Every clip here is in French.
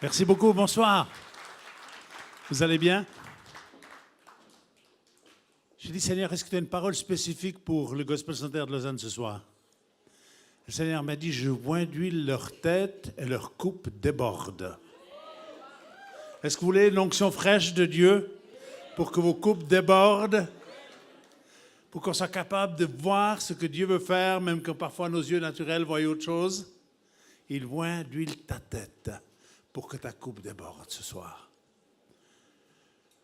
Merci beaucoup, bonsoir. Vous allez bien? J'ai dit, Seigneur, est-ce que tu as une parole spécifique pour le Gospel Center de Lausanne ce soir? Le Seigneur m'a dit, je vois d'huile leur tête et leur coupe déborde. Est-ce que vous voulez l'onction fraîche de Dieu pour que vos coupes débordent? Pour qu'on soit capable de voir ce que Dieu veut faire, même quand parfois nos yeux naturels voient autre chose? Il voit d'huile ta tête pour que ta coupe déborde ce soir.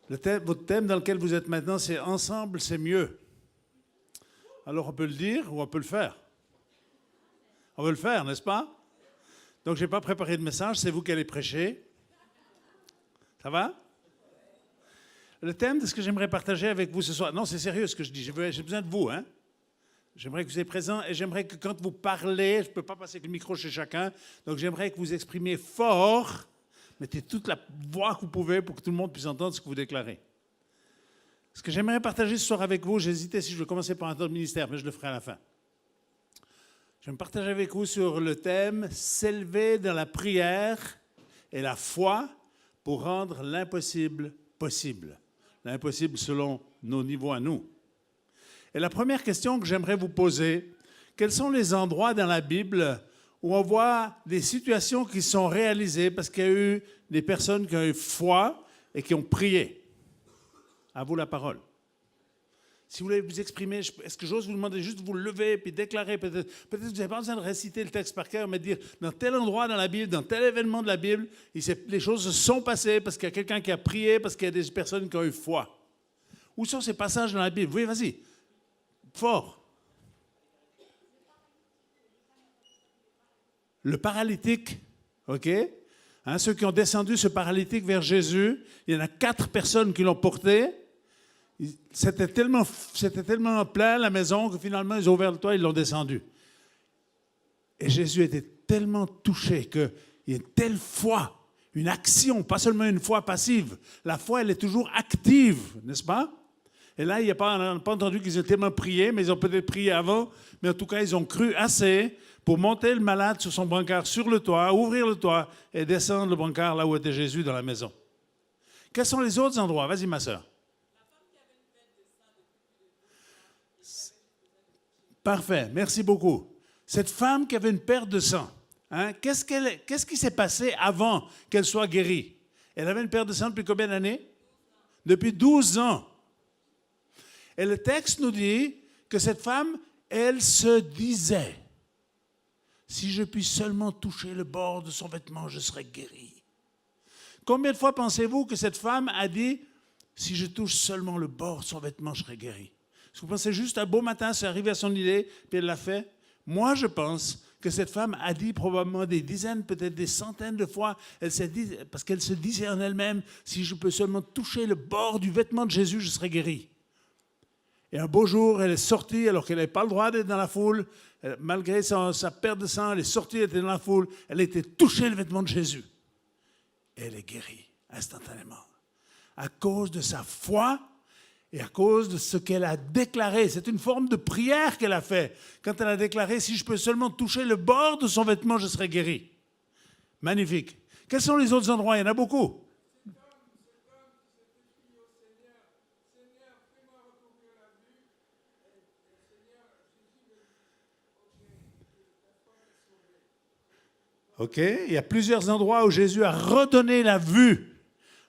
Votre thème dans lequel vous êtes maintenant, c'est « Ensemble, c'est mieux ». Alors on peut le dire ou on peut le faire. On veut le faire, n'est-ce pas? Donc je n'ai pas préparé de message, c'est vous qui allez prêcher. Ça va? Le thème de ce que j'aimerais partager avec vous ce soir, non, c'est sérieux ce que je dis, j'ai besoin de vous, hein? J'aimerais que vous soyez présents et j'aimerais que quand vous parlez, je ne peux pas passer le micro chez chacun, donc j'aimerais que vous exprimiez fort, mettez toute la voix que vous pouvez pour que tout le monde puisse entendre ce que vous déclarez. Ce que j'aimerais partager ce soir avec vous, j'hésitais si je veux commencer par un autre ministère, mais je le ferai à la fin. Je vais me partager avec vous sur le thème « S'élever dans la prière et la foi pour rendre l'impossible possible ». L'impossible selon nos niveaux à nous. Et la première question que j'aimerais vous poser, quels sont les endroits dans la Bible où on voit des situations qui sont réalisées parce qu'il y a eu des personnes qui ont eu foi et qui ont prié? À vous la parole. Si vous voulez vous exprimer, est-ce que j'ose vous demander juste de vous lever et puis déclarer? Peut-être que vous n'avez pas besoin de réciter le texte par cœur, mais de dire dans tel endroit dans la Bible, dans tel événement de la Bible, les choses se sont passées parce qu'il y a quelqu'un qui a prié, parce qu'il y a des personnes qui ont eu foi. Où sont ces passages dans la Bible? Oui, vas-y. Fort. Le paralytique, OK? Hein, ceux qui ont descendu ce paralytique vers Jésus, il y en a 4 personnes qui l'ont porté. C'était tellement plein la maison que finalement ils ont ouvert le toit, ils l'ont descendu. Et Jésus était tellement touché qu'il y a une telle foi, une action, pas seulement une foi passive. La foi, elle est toujours active, n'est-ce pas? Et là, on n'a pas entendu qu'ils ont tellement prié, mais ils ont peut-être prié avant. Mais en tout cas, ils ont cru assez pour monter le malade sur son brancard sur le toit, ouvrir le toit et descendre le brancard là où était Jésus dans la maison. Quels sont les autres endroits? Vas-y, ma sœur. Parfait, merci beaucoup. Cette femme qui avait une perte de sang, hein, qu'est-ce qui s'est passé avant qu'elle soit guérie? Elle avait une perte de sang depuis combien d'années? Depuis 12 ans. Et le texte nous dit que cette femme, elle se disait, si je puis seulement toucher le bord de son vêtement, je serai guérie. Combien de fois pensez-vous que cette femme a dit, si je touche seulement le bord de son vêtement, je serai guérie? Est-ce que vous pensez juste un beau matin, c'est arrivé à son idée, puis elle l'a fait? Moi, je pense que cette femme a dit probablement des dizaines, peut-être des centaines de fois, elle s'est dit, parce qu'elle se disait en elle-même, si je peux seulement toucher le bord du vêtement de Jésus, je serai guérie. Et un beau jour, elle est sortie, alors qu'elle n'avait pas le droit d'être dans la foule, malgré sa perte de sang, elle est sortie, elle était dans la foule, elle a été touchée le vêtement de Jésus. Et elle est guérie, instantanément. À cause de sa foi et à cause de ce qu'elle a déclaré. C'est une forme de prière qu'elle a fait. Quand elle a déclaré, si je peux seulement toucher le bord de son vêtement, je serai guérie. Magnifique. Quels sont les autres endroits? Il y en a beaucoup. OK? Il y a plusieurs endroits où Jésus a redonné la vue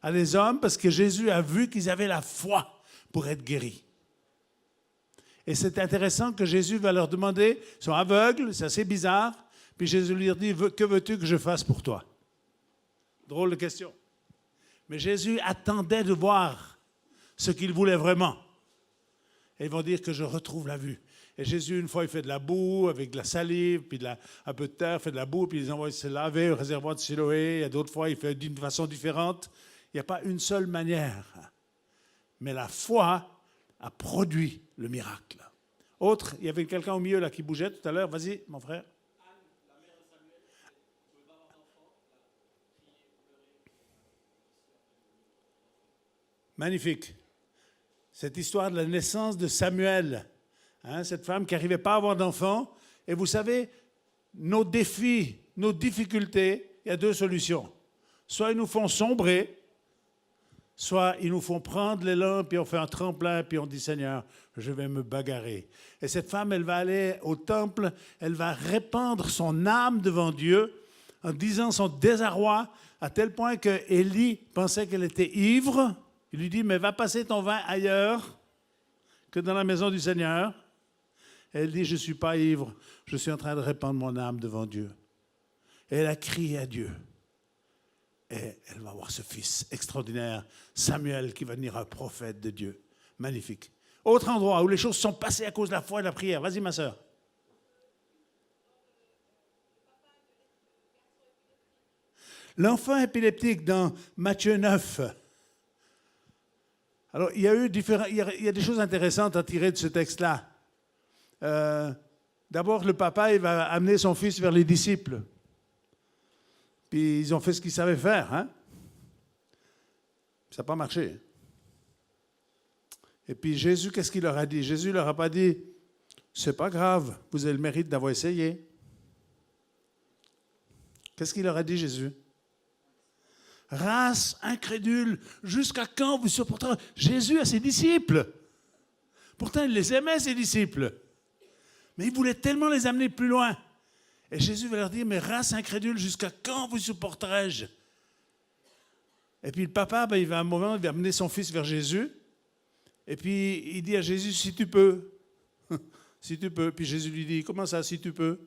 à des hommes parce que Jésus a vu qu'ils avaient la foi pour être guéris. Et c'est intéressant que Jésus va leur demander, ils sont aveugles, c'est assez bizarre, puis Jésus leur dit, que veux-tu que je fasse pour toi? Drôle de question. Mais Jésus attendait de voir ce qu'il voulait vraiment. Et ils vont dire que je retrouve la vue. Et Jésus, une fois, il fait de la boue avec de la salive, puis un peu de terre, fait de la boue, puis il envoie se laver au réservoir de Siloé. Et d'autres fois, il fait d'une façon différente. Il n'y a pas une seule manière. Mais la foi a produit le miracle. Autre, il y avait quelqu'un au milieu là qui bougeait tout à l'heure. Vas-y, mon frère. Magnifique. Cette histoire de la naissance de Samuel. Hein, cette femme qui n'arrivait pas à avoir d'enfant. Et vous savez, nos défis, nos difficultés, il y a 2 solutions. Soit ils nous font sombrer, soit ils nous font prendre l'élan, puis on fait un tremplin, puis on dit, Seigneur, je vais me bagarrer. Et cette femme, elle va aller au temple, elle va répandre son âme devant Dieu en disant son désarroi, à tel point que Élie pensait qu'elle était ivre. Il lui dit, mais va passer ton vin ailleurs que dans la maison du Seigneur. Et elle dit, je ne suis pas ivre, je suis en train de répandre mon âme devant Dieu. Et elle a crié à Dieu. Et elle va voir ce fils extraordinaire, Samuel, qui va devenir un prophète de Dieu. Magnifique. Autre endroit où les choses sont passées à cause de la foi et de la prière. Vas-y, ma sœur. L'enfant épileptique dans Matthieu 9. Alors, il y a des choses intéressantes à tirer de ce texte-là. D'abord, le papa, il va amener son fils vers les disciples. Puis ils ont fait ce qu'ils savaient faire. Hein? Ça n'a pas marché. Et puis Jésus, qu'est-ce qu'il leur a dit? Jésus ne leur a pas dit, c'est pas grave, vous avez le mérite d'avoir essayé. Qu'est-ce qu'il leur a dit, Jésus? Race incrédule, jusqu'à quand vous supporterez? Jésus a ses disciples. Pourtant, il les aimait, ses disciples. Mais il voulait tellement les amener plus loin. Et Jésus va leur dire, mais race incrédule, jusqu'à quand vous supporterai-je? Et puis le papa, il va amener son fils vers Jésus. Et puis il dit à Jésus, si tu peux. Si tu peux. Puis Jésus lui dit, comment ça, si tu peux?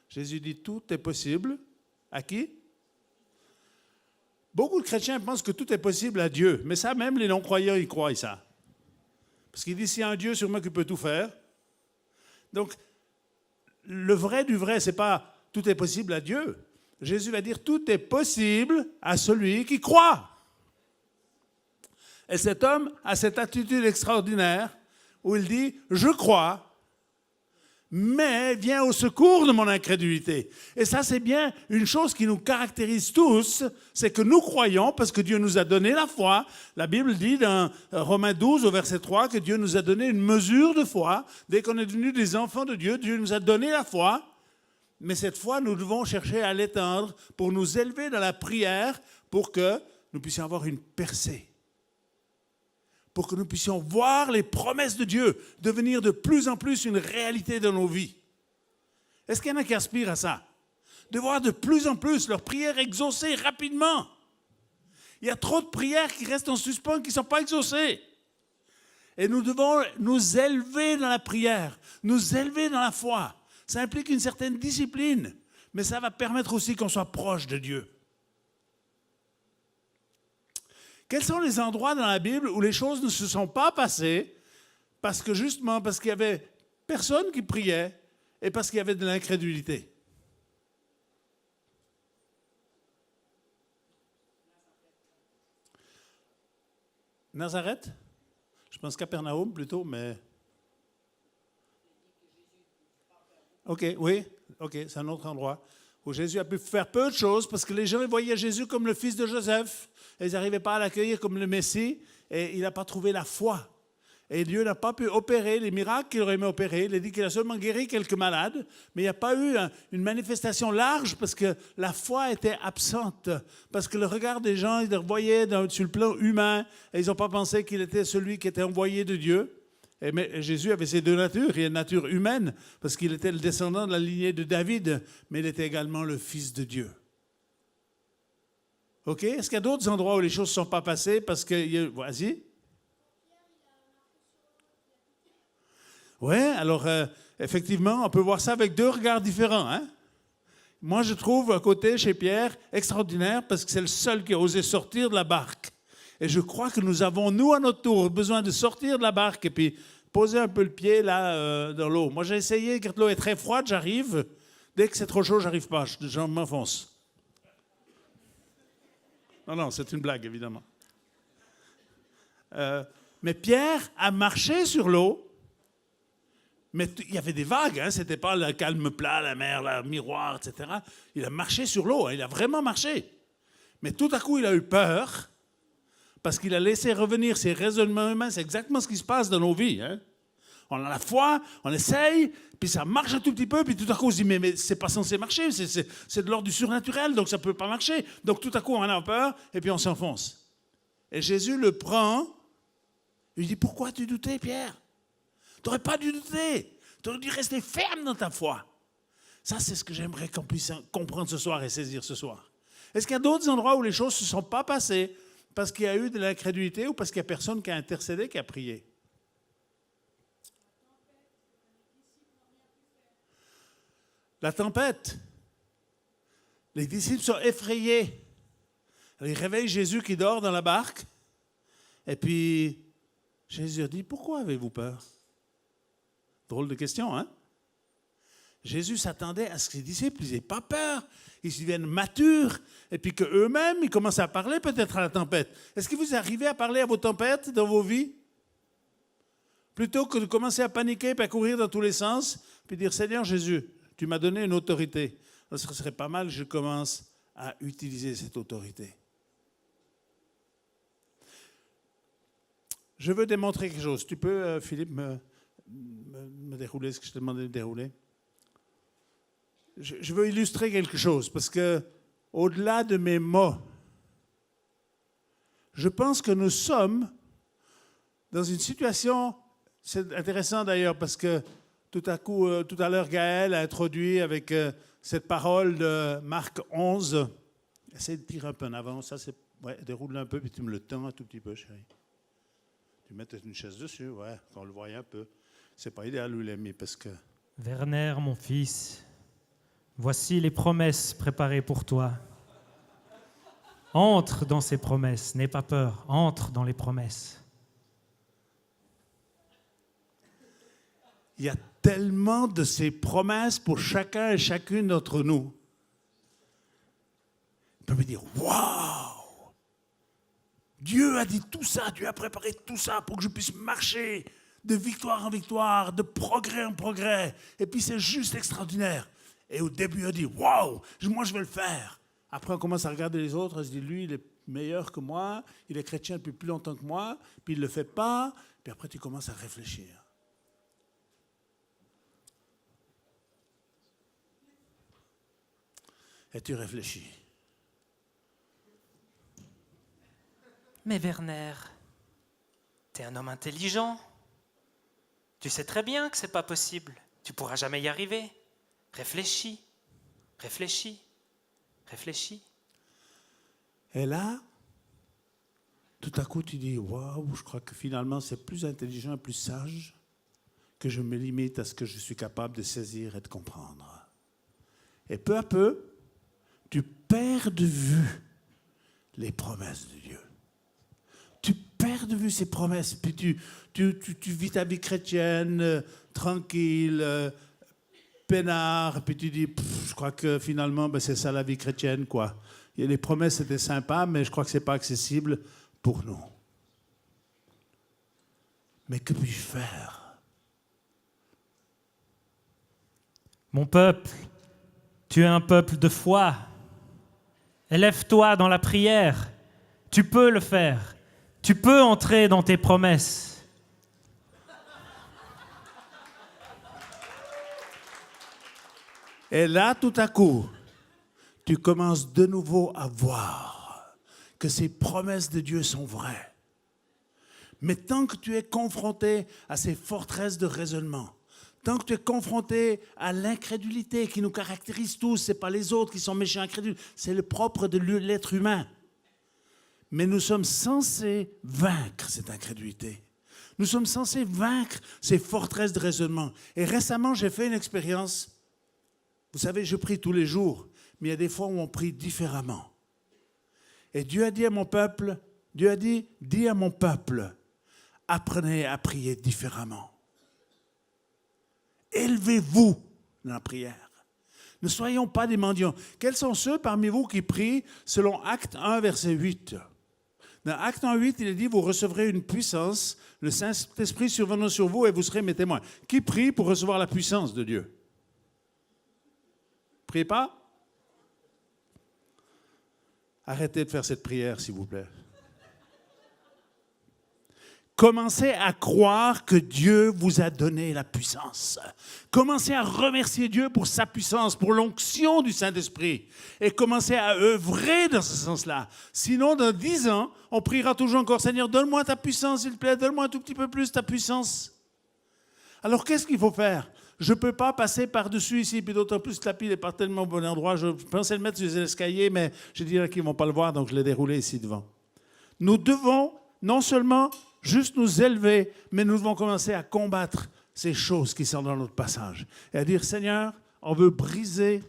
Jésus dit, tout est possible. À qui? Beaucoup de chrétiens pensent que tout est possible à Dieu. Mais ça, même les non-croyants, ils croient ça. Parce qu'il dit, s'il y a un Dieu sûrement qui peut tout faire. Donc, le vrai du vrai, ce n'est pas tout est possible à Dieu. Jésus va dire tout est possible à celui qui croit. Et cet homme a cette attitude extraordinaire où il dit je crois, mais viens au secours de mon incrédulité. Et ça, c'est bien une chose qui nous caractérise tous, c'est que nous croyons parce que Dieu nous a donné la foi. La Bible dit dans Romains 12 au verset 3 que Dieu nous a donné une mesure de foi. Dès qu'on est devenus des enfants de Dieu, Dieu nous a donné la foi. Mais cette foi, nous devons chercher à l'étendre pour nous élever dans la prière pour que nous puissions avoir une percée. Pour que nous puissions voir les promesses de Dieu devenir de plus en plus une réalité dans nos vies. Est-ce qu'il y en a qui aspirent à ça? De voir de plus en plus leurs prières exaucées rapidement. Il y a trop de prières qui restent en suspens, qui ne sont pas exaucées. Et nous devons nous élever dans la prière, nous élever dans la foi. Ça implique une certaine discipline, mais ça va permettre aussi qu'on soit proche de Dieu. Quels sont les endroits dans la Bible où les choses ne se sont pas passées parce que justement, parce qu'il n'y avait personne qui priait et parce qu'il y avait de l'incrédulité? Nazareth? Je pense Capernaum plutôt, mais... OK, oui, OK, c'est un autre endroit où Jésus a pu faire peu de choses parce que les gens voyaient Jésus comme le fils de Joseph et ils n'arrivaient pas à l'accueillir comme le Messie et il n'a pas trouvé la foi. Et Dieu n'a pas pu opérer les miracles qu'il aurait aimé opérer. Il a dit qu'il a seulement guéri quelques malades, mais il n'y a pas eu une manifestation large parce que la foi était absente. Parce que le regard des gens, ils le voyaient sur le plan humain et ils n'ont pas pensé qu'il était celui qui était envoyé de Dieu. Mais Jésus avait ces deux natures. Il y a une nature humaine, parce qu'il était le descendant de la lignée de David, mais il était également le Fils de Dieu. OK? Est-ce qu'il y a d'autres endroits où les choses ne sont pas passées? Parce que... Vas-y. Oui, alors, effectivement, on peut voir ça avec deux regards différents. Hein? Moi, je trouve un côté chez Pierre extraordinaire, parce que c'est le seul qui a osé sortir de la barque. Et je crois que nous avons, nous, à notre tour, besoin de sortir de la barque et puis poser un peu le pied là dans l'eau. Moi, j'ai essayé, quand l'eau est très froide, j'arrive. Dès que c'est trop chaud, j'arrive pas. Je m'enfonce. Non, c'est une blague, évidemment. Mais Pierre a marché sur l'eau. Mais il y avait des vagues, hein, ce n'était pas le calme plat, la mer, le miroir, etc. Il a marché sur l'eau, hein, il a vraiment marché. Mais tout à coup, il a eu peur. Parce qu'il a laissé revenir ses raisonnements humains. C'est exactement ce qui se passe dans nos vies. Hein? On a la foi, on essaye, puis ça marche un tout petit peu, puis tout à coup on se dit mais c'est pas censé marcher, c'est de l'ordre du surnaturel, donc ça peut pas marcher. Donc tout à coup on a peur, et puis on s'enfonce. Et Jésus le prend, il dit pourquoi tu doutais, Pierre? Tu n'aurais pas dû douter, tu aurais dû rester ferme dans ta foi. Ça c'est ce que j'aimerais qu'on puisse comprendre ce soir et saisir ce soir. Est-ce qu'il y a d'autres endroits où les choses ne se sont pas passées parce qu'il y a eu de l'incrédulité ou parce qu'il n'y a personne qui a intercédé, qui a prié? La tempête. Les disciples sont effrayés. Ils réveillent Jésus qui dort dans la barque. Et puis, Jésus dit, pourquoi avez-vous peur? Drôle de question, hein? Jésus s'attendait à ce que ses disciples n'aient pas peur, ils deviennent matures, et puis qu'eux-mêmes, ils commencent à parler peut-être à la tempête. Est-ce que vous arrivez à parler à vos tempêtes dans vos vies? Plutôt que de commencer à paniquer, puis à courir dans tous les sens, puis dire, Seigneur Jésus, tu m'as donné une autorité. Ce serait pas mal que je commence à utiliser cette autorité. Je veux démontrer quelque chose. Tu peux, Philippe, me dérouler ce que je te demandais de dérouler? Je veux illustrer quelque chose, parce que, au-delà de mes mots, je pense que nous sommes dans une situation, c'est intéressant d'ailleurs, parce que tout à l'heure, Gaël a introduit avec cette parole de Marc 11. Essaye de tirer un peu en avant, ça c'est, ouais, déroule un peu, puis tu me le tends un tout petit peu, chérie. Tu mets une chaise dessus, ouais, qu'on le voie un peu. C'est pas idéal où il est mis, parce que... Werner, mon fils, voici les promesses préparées pour toi. Entre dans ces promesses, n'aie pas peur, entre dans les promesses. Il y a tellement de ces promesses pour chacun et chacune d'entre nous. On peut me dire, waouh! Dieu a dit tout ça, Dieu a préparé tout ça pour que je puisse marcher de victoire en victoire, de progrès en progrès. Et puis c'est juste extraordinaire. Et au début, on dit, waouh, moi je vais le faire. Après, on commence à regarder les autres, on se dit, lui, il est meilleur que moi, il est chrétien depuis plus longtemps que moi, puis il ne le fait pas. Puis après, tu commences à réfléchir. Et tu réfléchis. Mais Werner, t'es un homme intelligent. Tu sais très bien que c'est pas possible. Tu pourras jamais y arriver. Réfléchis, réfléchis, réfléchis. Et là, tout à coup, tu dis, waouh, je crois que finalement, c'est plus intelligent et plus sage que je me limite à ce que je suis capable de saisir et de comprendre. Et peu à peu, tu perds de vue les promesses de Dieu. Tu perds de vue ces promesses, puis tu vis ta vie chrétienne, tranquille, peinard, puis tu dis, je crois que finalement, c'est ça la vie chrétienne, quoi. Et les promesses, c'était sympa, mais je crois que ce n'est pas accessible pour nous. Mais que puis-je faire? Mon peuple, tu es un peuple de foi. Élève-toi dans la prière. Tu peux le faire. Tu peux entrer dans tes promesses. Et là, tout à coup, tu commences de nouveau à voir que ces promesses de Dieu sont vraies. Mais tant que tu es confronté à ces forteresses de raisonnement, tant que tu es confronté à l'incrédulité qui nous caractérise tous, ce n'est pas les autres qui sont méchants incrédules, c'est le propre de l'être humain. Mais nous sommes censés vaincre cette incrédulité. Nous sommes censés vaincre ces forteresses de raisonnement. Et récemment, j'ai fait une expérience. Vous savez, je prie tous les jours, mais il y a des fois où on prie différemment. Et Dieu a dit à mon peuple, dis à mon peuple, apprenez à prier différemment. Élevez-vous dans la prière. Ne soyons pas des mendiants. Quels sont ceux parmi vous qui prient selon Acte 1, verset 8? Dans Acte 1, 8, il est dit, vous recevrez une puissance, le Saint-Esprit survenant sur vous et vous serez mes témoins. Qui prie pour recevoir la puissance de Dieu? Priez pas? Arrêtez de faire cette prière, s'il vous plaît. Commencez à croire que Dieu vous a donné la puissance. Commencez à remercier Dieu pour sa puissance, pour l'onction du Saint-Esprit. Et commencez à œuvrer dans ce sens-là. Sinon, dans 10 ans, on priera toujours encore, Seigneur, donne-moi ta puissance, s'il te plaît, donne-moi un tout petit peu plus ta puissance. Alors, qu'est-ce qu'il faut faire? Je ne peux pas passer par-dessus ici, puis d'autant plus que la pile n'est pas tellement au bon endroit. Je pensais le mettre sur les escaliers, mais j'ai dit qu'ils ne vont pas le voir, donc je l'ai déroulé ici devant. Nous devons non seulement juste nous élever, mais nous devons commencer à combattre ces choses qui sont dans notre passage. Et à dire, Seigneur, on veut briser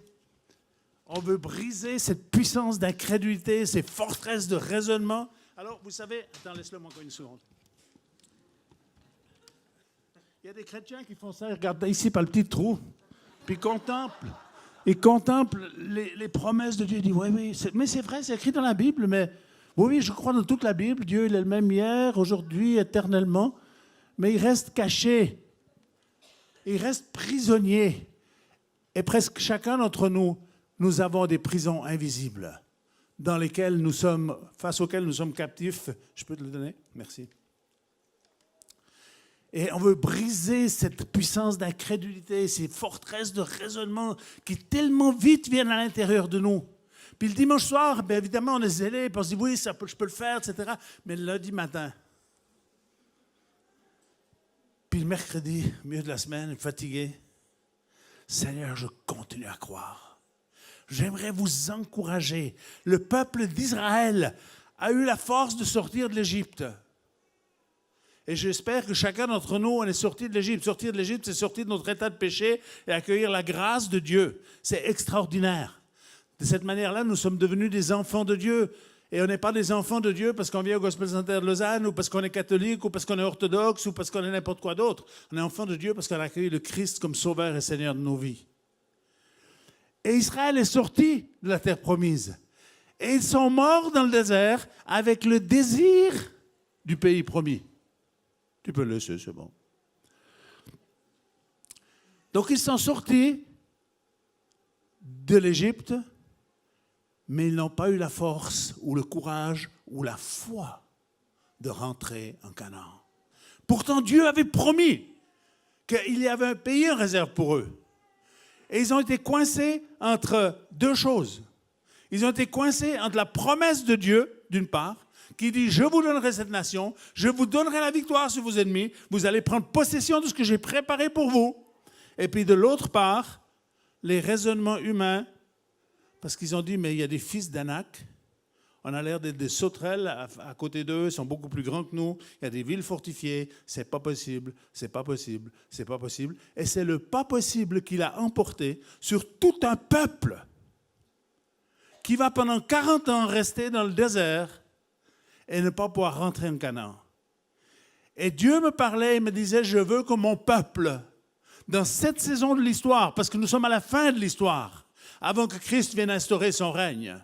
cette puissance d'incrédulité, ces forteresses de raisonnement. Alors, vous savez, attends, laisse-le moi encore une seconde. Il y a des chrétiens qui font ça, ils regardent ici par le petit trou, puis ils contemplent les promesses de Dieu. Ils disent, oui, mais c'est vrai, c'est écrit dans la Bible, mais oui, je crois dans toute la Bible, Dieu il est le même hier, aujourd'hui, éternellement, mais il reste caché, il reste prisonnier. Et presque chacun d'entre nous, nous avons des prisons invisibles face auxquelles nous sommes captifs. Je peux te le donner? Merci. Et on veut briser cette puissance d'incrédulité, ces forteresses de raisonnement qui tellement vite viennent à l'intérieur de nous. Puis le dimanche soir, bien évidemment, on est zélé, puis on se dit, oui, je peux le faire, etc. Mais le lundi matin, puis le mercredi, milieu de la semaine, fatigué, Seigneur, je continue à croire. J'aimerais vous encourager. Le peuple d'Israël a eu la force de sortir de l'Égypte. Et j'espère que chacun d'entre nous, on est sorti de l'Égypte. Sortir de l'Égypte, c'est sortir de notre état de péché et accueillir la grâce de Dieu. C'est extraordinaire. De cette manière-là, nous sommes devenus des enfants de Dieu. Et on n'est pas des enfants de Dieu parce qu'on vient au Gospel Center de Lausanne, ou parce qu'on est catholique, ou parce qu'on est orthodoxe, ou parce qu'on est n'importe quoi d'autre. On est enfants de Dieu parce qu'on a accueilli le Christ comme Sauveur et Seigneur de nos vies. Et Israël est sorti de la terre promise. Et ils sont morts dans le désert avec le désir du pays promis. Tu peux le laisser, c'est bon. Donc ils sont sortis de l'Égypte, mais ils n'ont pas eu la force ou le courage ou la foi de rentrer en Canaan. Pourtant, Dieu avait promis qu'il y avait un pays en réserve pour eux. Et ils ont été coincés entre deux choses. Ils ont été coincés entre la promesse de Dieu, d'une part, qui dit « Je vous donnerai cette nation, je vous donnerai la victoire sur vos ennemis, vous allez prendre possession de ce que j'ai préparé pour vous. » Et puis de l'autre part, les raisonnements humains, parce qu'ils ont dit « Mais il y a des fils d'Anak, on a l'air d'être des sauterelles à côté d'eux, ils sont beaucoup plus grands que nous, il y a des villes fortifiées, c'est pas possible, c'est pas possible, c'est pas possible. » Et c'est le pas possible qu'il a emporté sur tout un peuple qui va pendant 40 ans rester dans le désert et ne pas pouvoir rentrer en Canaan. Et Dieu me parlait et me disait, je veux que mon peuple, dans cette saison de l'histoire, parce que nous sommes à la fin de l'histoire, avant que Christ vienne instaurer son règne,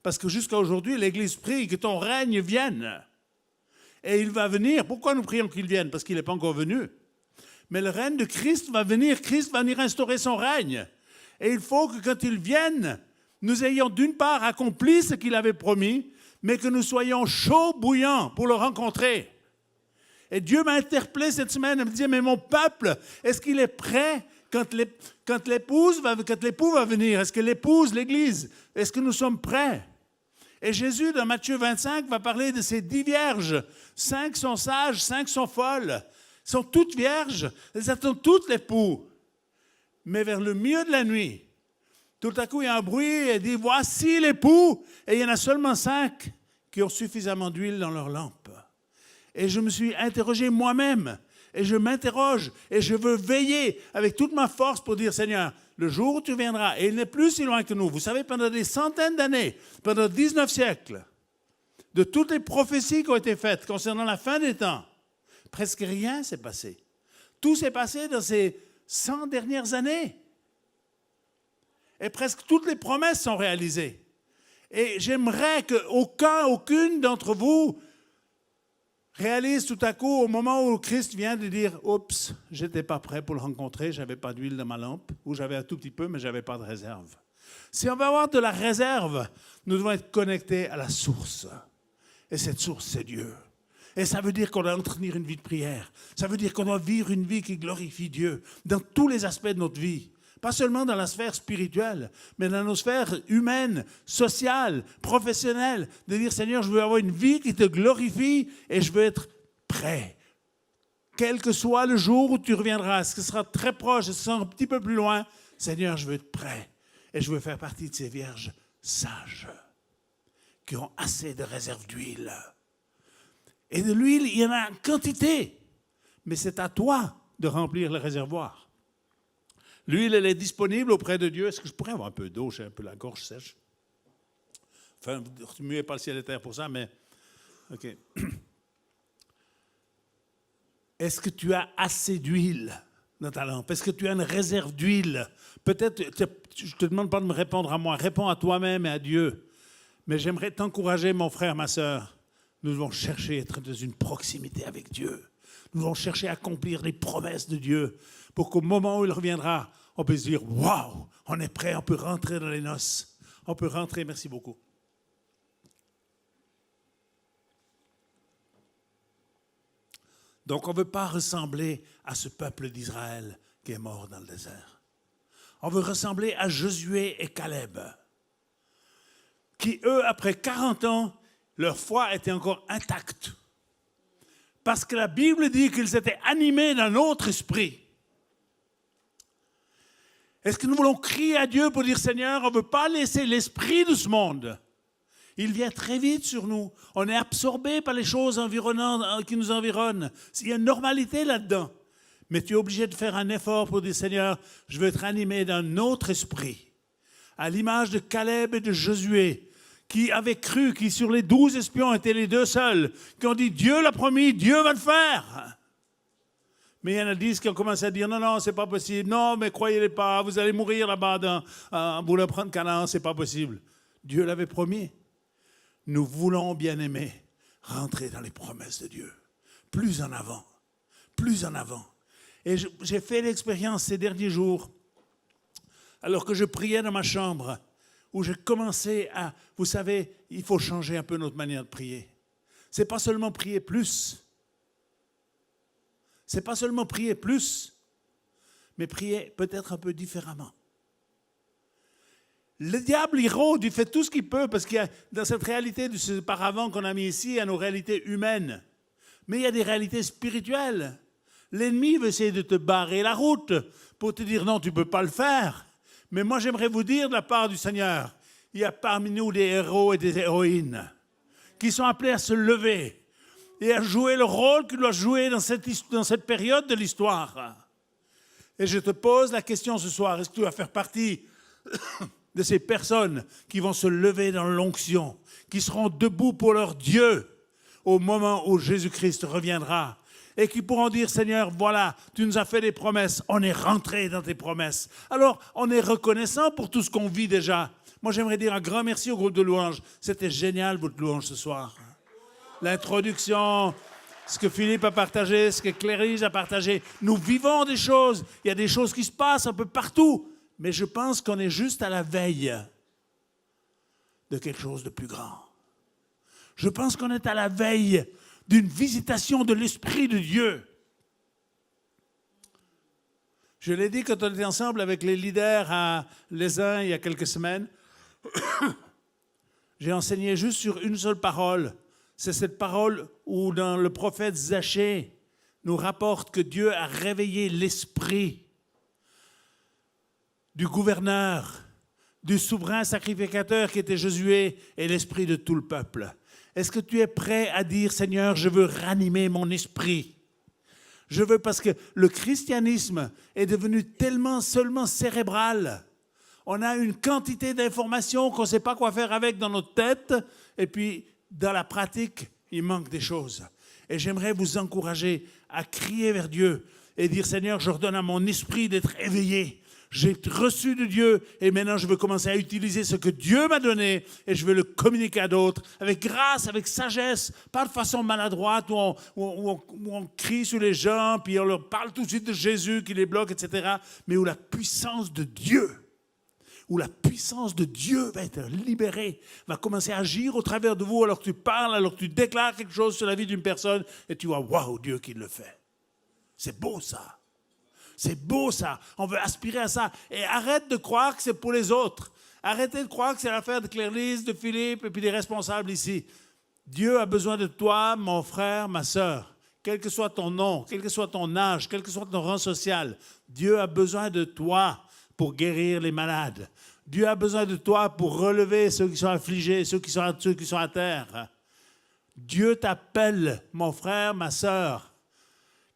parce que jusqu'à aujourd'hui, l'Église prie que ton règne vienne. Et il va venir. Pourquoi nous prions qu'il vienne? Parce qu'il n'est pas encore venu. Mais le règne de Christ va venir instaurer son règne. Et il faut que quand il vienne, nous ayons d'une part accompli ce qu'il avait promis, mais que nous soyons chauds, bouillants pour le rencontrer. Et Dieu m'a interpellé cette semaine, il me dit, mais mon peuple, est-ce qu'il est prêt quand l'époux va venir? Est-ce que l'épouse, l'Église, est-ce que nous sommes prêts? Et Jésus, dans Matthieu 25, va parler de ces 10 vierges. 5 sont sages, 5 sont folles. Elles sont toutes vierges, elles attendent toutes l'époux. Mais vers le milieu de la nuit, tout à coup, il y a un bruit, et il dit, voici l'époux. Et il y en a seulement 5 qui ont suffisamment d'huile dans leur lampe. Et je me suis interrogé moi-même, et je m'interroge, et je veux veiller avec toute ma force pour dire, Seigneur, le jour où tu viendras, et il n'est plus si loin que nous. Vous savez, pendant des centaines d'années, pendant 19 siècles, de toutes les prophéties qui ont été faites concernant la fin des temps, presque rien s'est passé. Tout s'est passé dans ces 100 dernières années. Et presque toutes les promesses sont réalisées. Et j'aimerais qu'aucune d'entre vous réalise tout à coup, au moment où Christ vient de dire « Oups, je n'étais pas prêt pour le rencontrer, je n'avais pas d'huile dans ma lampe, ou j'avais un tout petit peu, mais je n'avais pas de réserve. » Si on veut avoir de la réserve, nous devons être connectés à la source. Et cette source, c'est Dieu. Et ça veut dire qu'on doit entretenir une vie de prière. Ça veut dire qu'on doit vivre une vie qui glorifie Dieu dans tous les aspects de notre vie. Pas seulement dans la sphère spirituelle, mais dans nos sphères humaines, sociales, professionnelles. De dire, Seigneur, je veux avoir une vie qui te glorifie et je veux être prêt. Quel que soit le jour où tu reviendras, est-ce que ce sera très proche, est-ce que ce sera un petit peu plus loin, Seigneur, je veux être prêt. Et je veux faire partie de ces vierges sages qui ont assez de réserve d'huile. Et de l'huile, il y en a une quantité, mais c'est à toi de remplir le réservoir. L'huile, elle est disponible auprès de Dieu. Est-ce que je pourrais avoir un peu d'eau? J'ai un peu la gorge sèche. Enfin, ne remuez pas le ciel et terre pour ça, mais... OK. Est-ce que tu as assez d'huile dans ta lampe? Est-ce que tu as une réserve d'huile? Peut-être, je ne te demande pas de me répondre à moi. Réponds à toi-même et à Dieu. Mais j'aimerais t'encourager, mon frère, ma sœur. Nous devons chercher à être dans une proximité avec Dieu. Nous devons chercher à accomplir les promesses de Dieu pour qu'au moment où il reviendra, on puisse dire « Waouh, on est prêt, on peut rentrer dans les noces. » On peut rentrer, merci beaucoup. Donc on ne veut pas ressembler à ce peuple d'Israël qui est mort dans le désert. On veut ressembler à Josué et Caleb, qui eux, après 40 ans, leur foi était encore intacte. Parce que la Bible dit qu'ils étaient animés d'un autre esprit. Est-ce que nous voulons crier à Dieu pour dire, Seigneur, on ne veut pas laisser l'esprit de ce monde. Il vient très vite sur nous. On est absorbé par les choses environnantes qui nous environnent. Il y a une normalité là-dedans. Mais tu es obligé de faire un effort pour dire, Seigneur, je veux être animé d'un autre esprit. À l'image de Caleb et de Josué, qui avaient cru, qui sur les 12 espions étaient les deux seuls, qui ont dit, Dieu l'a promis, Dieu va le faire. Mais il y en a 10 qui ont commencé à dire, non, non, c'est pas possible. Non, mais croyez-les pas, vous allez mourir là-bas pour le prendre Canaan, c'est pas possible. Dieu l'avait promis. Nous voulons, bien-aimés, rentrer dans les promesses de Dieu. Plus en avant, plus en avant. Et j'ai fait l'expérience ces derniers jours, alors que je priais dans ma chambre, où j'ai commencé à, vous savez, il faut changer un peu notre manière de prier. Ce n'est pas seulement prier plus. Ce n'est pas seulement prier plus, mais prier peut-être un peu différemment. Le diable, il rôde, il fait tout ce qu'il peut, parce qu'il y a dans cette réalité de ce paravent qu'on a mis ici, il y a nos réalités humaines. Mais il y a des réalités spirituelles. L'ennemi veut essayer de te barrer la route pour te dire non, tu ne peux pas le faire. Mais moi, j'aimerais vous dire de la part du Seigneur, il y a parmi nous des héros et des héroïnes qui sont appelés à se lever et à jouer le rôle qu'ils doivent jouer dans cette période de l'histoire. Et je te pose la question ce soir, est-ce que tu vas faire partie de ces personnes qui vont se lever dans l'onction, qui seront debout pour leur Dieu au moment où Jésus-Christ reviendra et qui pourront dire, Seigneur, voilà, tu nous as fait des promesses, on est rentré dans tes promesses. Alors, on est reconnaissant pour tout ce qu'on vit déjà. Moi, j'aimerais dire un grand merci au groupe de louanges. C'était génial, votre louange ce soir. L'introduction, ce que Philippe a partagé, ce que Clérise a partagé. Nous vivons des choses, il y a des choses qui se passent un peu partout. Mais je pense qu'on est juste à la veille de quelque chose de plus grand. Je pense qu'on est à la veille d'une visitation de l'Esprit de Dieu. Je l'ai dit quand on était ensemble avec les leaders à Lézin il y a quelques semaines. J'ai enseigné juste sur une seule parole. C'est cette parole où dans le prophète Zachée nous rapporte que Dieu a réveillé l'esprit du gouverneur, du souverain sacrificateur qui était Josué et l'esprit de tout le peuple. Est-ce que tu es prêt à dire, Seigneur, je veux ranimer mon esprit? Je veux, parce que le christianisme est devenu tellement seulement cérébral. On a une quantité d'informations qu'on ne sait pas quoi faire avec dans notre tête, et puis dans la pratique, il manque des choses. Et j'aimerais vous encourager à crier vers Dieu et dire, Seigneur, je redonne à mon esprit d'être éveillé. J'ai reçu de Dieu et maintenant je veux commencer à utiliser ce que Dieu m'a donné et je veux le communiquer à d'autres avec grâce, avec sagesse, pas de façon maladroite où on crie sur les gens puis on leur parle tout de suite de Jésus qui les bloque, etc. Mais où la puissance de Dieu, où la puissance de Dieu va être libérée, va commencer à agir au travers de vous alors que tu parles, alors que tu déclares quelque chose sur la vie d'une personne et tu vois, waouh, Dieu qui le fait. C'est beau ça. C'est beau ça. On veut aspirer à ça. Et arrête de croire que c'est pour les autres. Arrêtez de croire que c'est l'affaire de Claire-Lise, de Philippe et puis des responsables ici. Dieu a besoin de toi, mon frère, ma sœur. Quel que soit ton nom, quel que soit ton âge, quel que soit ton rang social, Dieu a besoin de toi pour guérir les malades. Dieu a besoin de toi pour relever ceux qui sont affligés, ceux qui sont à terre. Dieu t'appelle, mon frère, ma sœur.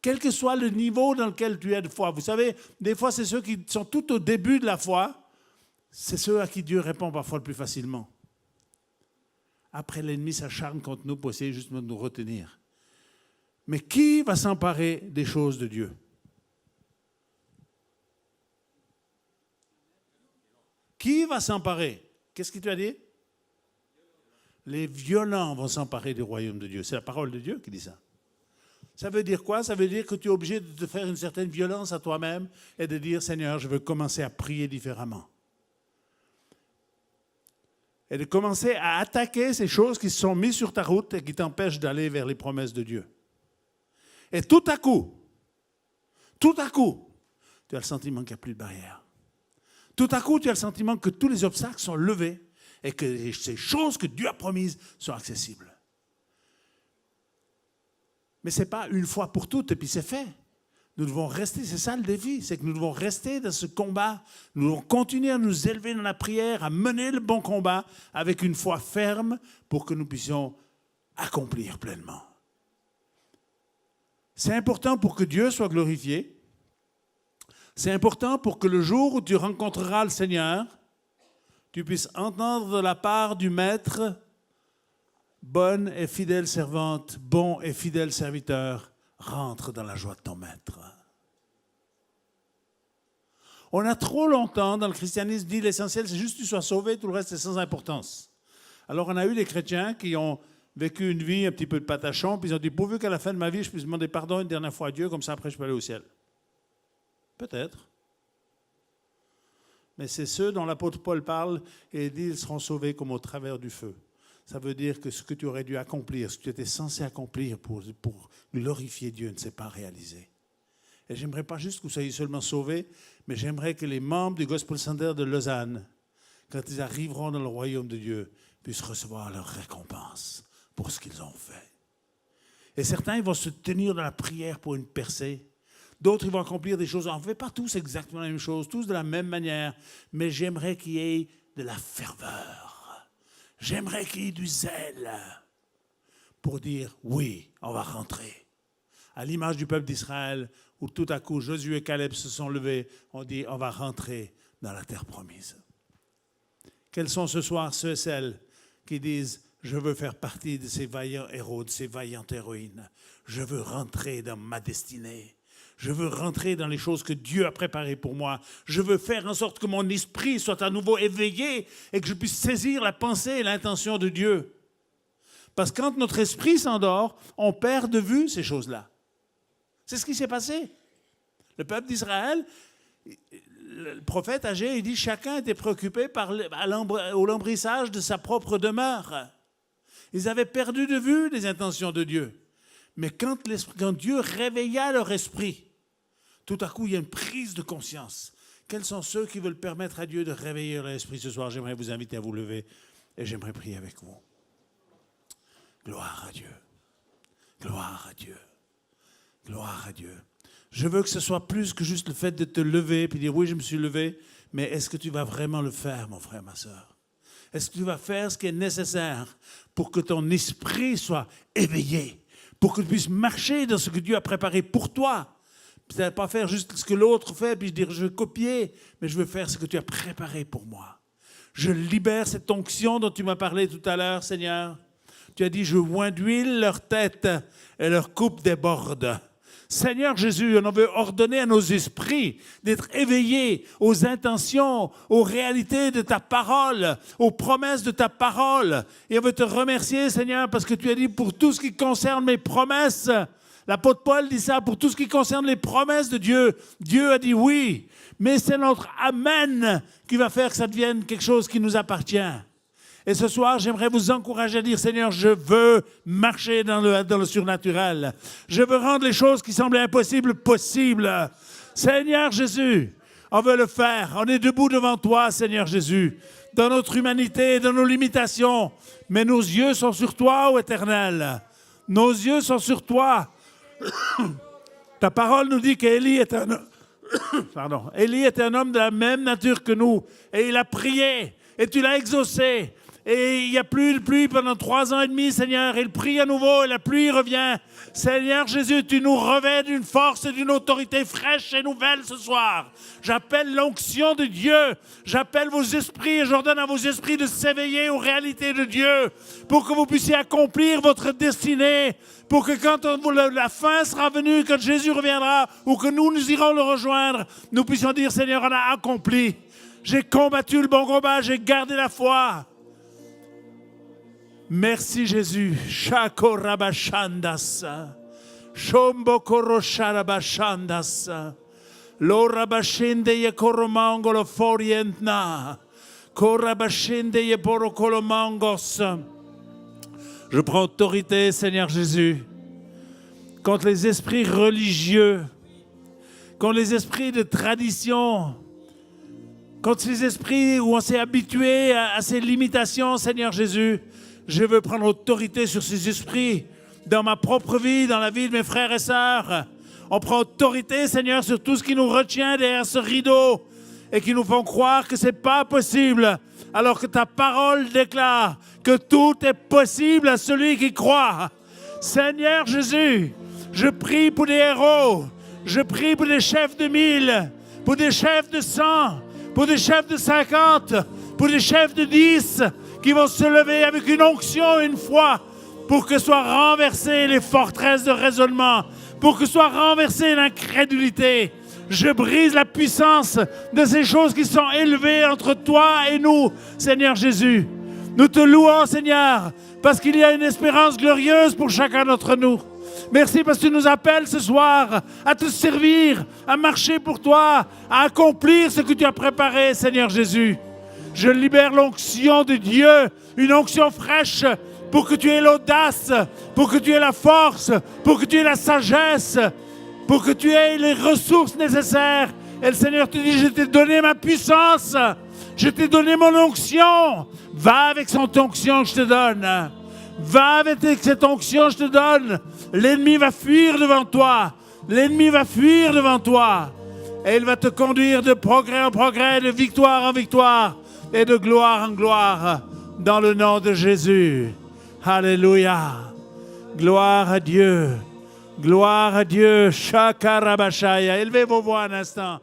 Quel que soit le niveau dans lequel tu es de foi. Vous savez, des fois, c'est ceux qui sont tout au début de la foi, c'est ceux à qui Dieu répond parfois le plus facilement. Après, l'ennemi s'acharne contre nous pour essayer justement de nous retenir. Mais qui va s'emparer des choses de Dieu? Qui va s'emparer? Qu'est-ce que tu as dit? Les violents vont s'emparer du royaume de Dieu. C'est la parole de Dieu qui dit ça. Ça veut dire quoi? Ça veut dire que tu es obligé de te faire une certaine violence à toi-même et de dire, Seigneur, je veux commencer à prier différemment. Et de commencer à attaquer ces choses qui se sont mises sur ta route et qui t'empêchent d'aller vers les promesses de Dieu. Et tout à coup, tu as le sentiment qu'il n'y a plus de barrière. Tout à coup, tu as le sentiment que tous les obstacles sont levés et que ces choses que Dieu a promises sont accessibles. Mais ce n'est pas une fois pour toutes et puis c'est fait. Nous devons rester, c'est ça le défi, c'est que nous devons rester dans ce combat. Nous devons continuer à nous élever dans la prière, à mener le bon combat avec une foi ferme pour que nous puissions accomplir pleinement. C'est important pour que Dieu soit glorifié. C'est important pour que le jour où tu rencontreras le Seigneur, tu puisses entendre de la part du Maître, bonne et fidèle servante, bon et fidèle serviteur, rentre dans la joie de ton Maître. On a trop longtemps dans le christianisme dit l'essentiel c'est juste que tu sois sauvé, tout le reste c'est sans importance. Alors on a eu des chrétiens qui ont vécu une vie un petit peu de patachon, puis ils ont dit pourvu qu'à la fin de ma vie je puisse demander pardon une dernière fois à Dieu, comme ça après je peux aller au ciel. Peut-être. Mais c'est ceux dont l'apôtre Paul parle et dit ils seront sauvés comme au travers du feu. Ça veut dire que ce que tu aurais dû accomplir, ce que tu étais censé accomplir pour glorifier Dieu ne s'est pas réalisé. Et j'aimerais pas juste que vous soyez seulement sauvés, mais j'aimerais que les membres du Gospel Center de Lausanne, quand ils arriveront dans le royaume de Dieu, puissent recevoir leur récompense pour ce qu'ils ont fait. Et certains ils vont se tenir dans la prière pour une percée. D'autres ils vont accomplir des choses. On ne fait pas tous exactement la même chose, tous de la même manière, mais j'aimerais qu'il y ait de la ferveur. J'aimerais qu'il y ait du zèle pour dire oui, on va rentrer. À l'image du peuple d'Israël, où tout à coup Josué et Caleb se sont levés, on dit on va rentrer dans la terre promise. Quels sont ce soir ceux et celles qui disent je veux faire partie de ces vaillants héros, de ces vaillantes héroïnes. Je veux rentrer dans ma destinée. Je veux rentrer dans les choses que Dieu a préparées pour moi. Je veux faire en sorte que mon esprit soit à nouveau éveillé et que je puisse saisir la pensée et l'intention de Dieu. Parce que quand notre esprit s'endort, on perd de vue ces choses-là. C'est ce qui s'est passé. Le peuple d'Israël, le prophète Agé, il dit chacun était préoccupé au lambrissage de sa propre demeure. Ils avaient perdu de vue les intentions de Dieu. Mais quand Dieu réveilla leur esprit, tout à coup, il y a une prise de conscience. Quels sont ceux qui veulent permettre à Dieu de réveiller leur esprit ce soir? J'aimerais vous inviter à vous lever et j'aimerais prier avec vous. Gloire à Dieu. Gloire à Dieu. Gloire à Dieu. Je veux que ce soit plus que juste le fait de te lever et dire oui, je me suis levé, mais est-ce que tu vas vraiment le faire, mon frère, ma sœur? Est-ce que tu vas faire ce qui est nécessaire pour que ton esprit soit éveillé, pour que tu puisses marcher dans ce que Dieu a préparé pour toi? Peut-être pas faire juste ce que l'autre fait, puis dire je veux copier, mais je veux faire ce que tu as préparé pour moi. Je libère cette onction dont tu m'as parlé tout à l'heure, Seigneur. Tu as dit je oins d'huile leur tête et leur coupe déborde. Seigneur Jésus, on veut ordonner à nos esprits d'être éveillés aux intentions, aux réalités de ta parole, aux promesses de ta parole. Et on veut te remercier, Seigneur, parce que tu as dit pour tout ce qui concerne mes promesses, L'apôtre Paul dit ça pour tout ce qui concerne les promesses de Dieu. Dieu a dit oui, mais c'est notre Amen qui va faire que ça devienne quelque chose qui nous appartient. Et ce soir, j'aimerais vous encourager à dire, Seigneur, je veux marcher dans le surnaturel. Je veux rendre les choses qui semblaient impossibles possibles. Seigneur Jésus, on veut le faire. On est debout devant toi, Seigneur Jésus, dans notre humanité, dans nos limitations. Mais nos yeux sont sur toi, ô Éternel. Nos yeux sont sur toi. Ta parole nous dit qu'Élie est un Élie était un homme de la même nature que nous. Et il a prié. Et tu l'as exaucé. Et il n'y a plus de pluie pendant 3 ans et demi, Seigneur. Il prie à nouveau et la pluie revient. Seigneur Jésus, tu nous revêts d'une force et d'une autorité fraîche et nouvelle ce soir. J'appelle l'onction de Dieu. J'appelle vos esprits et j'ordonne à vos esprits de s'éveiller aux réalités de Dieu pour que vous puissiez accomplir votre destinée. Pour que quand la fin sera venue, quand Jésus reviendra ou que nous irons le rejoindre, nous puissions dire, Seigneur, on a accompli. J'ai combattu le bon combat, j'ai gardé la foi. Merci Jésus. Shakorabashandas. Shombokorosharabashandas. Lorabashende yekoromangolo forientna. Korabashende yeborokolomangos. Je prends autorité, Seigneur Jésus, contre les esprits religieux, contre les esprits de tradition, contre ces esprits où on s'est habitué à ces limitations, Seigneur Jésus. Je veux prendre autorité sur ces esprits dans ma propre vie, dans la vie de mes frères et sœurs. On prend autorité, Seigneur, sur tout ce qui nous retient derrière ce rideau et qui nous font croire que ce n'est pas possible, alors que ta parole déclare que tout est possible à celui qui croit. Seigneur Jésus, je prie pour des héros, je prie pour des chefs de 1000, pour des chefs de 100, pour des chefs de 50, pour des chefs de 10, qui vont se lever avec une onction, une foi, pour que soient renversées les forteresses de raisonnement, pour que soit renversée l'incrédulité. Je brise la puissance de ces choses qui sont élevées entre toi et nous, Seigneur Jésus. Nous te louons, Seigneur, parce qu'il y a une espérance glorieuse pour chacun d'entre nous. Merci parce que tu nous appelles ce soir à te servir, à marcher pour toi, à accomplir ce que tu as préparé, Seigneur Jésus. Je libère l'onction de Dieu, une onction fraîche, pour que tu aies l'audace, pour que tu aies la force, pour que tu aies la sagesse, pour que tu aies les ressources nécessaires. Et le Seigneur te dit, je t'ai donné ma puissance, je t'ai donné mon onction. Va avec cette onction que je te donne. Va avec cette onction que je te donne. L'ennemi va fuir devant toi. L'ennemi va fuir devant toi. Et il va te conduire de progrès en progrès, de victoire en victoire et de gloire en gloire. Dans le nom de Jésus. Alléluia. Gloire à Dieu. Gloire à Dieu. Shakarabashaya. Élevez vos voix un instant.